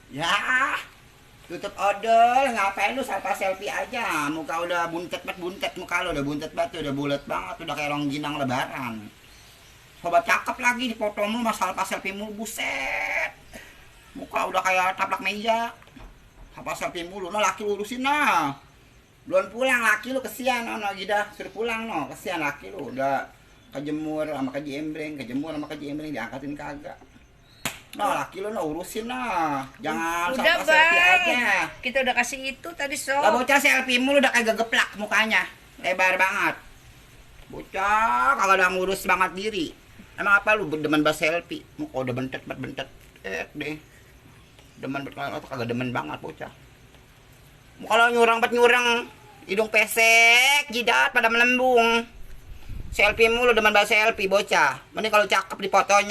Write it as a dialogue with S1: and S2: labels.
S1: Ya, tutup odol, ngapain lu salpa selfie aja. Muka udah buntet muka lu udah buntet banget, udah bulat banget, udah kayak rongginang lebaran. Sobat cakep lagi di fotomu mas salpa selfie mulu, buset. Muka udah kayak taplak meja. Salpa selfie mulu, no laki lu urusin nah. Belum pulang laki lu, kesian no Gida, suruh pulang no, kesian laki lu udah kejemur sama kejembreng, diangkatin kagak. Nah, laki lu no urusin nah. Jangan
S2: Udah
S1: salpa selfie
S2: bang,
S1: aja.
S2: kita udah kasih itu tadi
S1: Lah
S2: sob.
S1: bocah selfie mulu udah kayak geplak mukanya. Lebar banget. Bocah kagak ada ngurus banget diri. Emang apa lu demen bahas selfie? Muka udah bentet. Deh. Demen banget kagak demen banget bocah. Muka lo nyurang, hidung pesek, jidat pada melembung. Selfie mulu demen bahas selfie bocah. Mending kalau cakep di fotonya.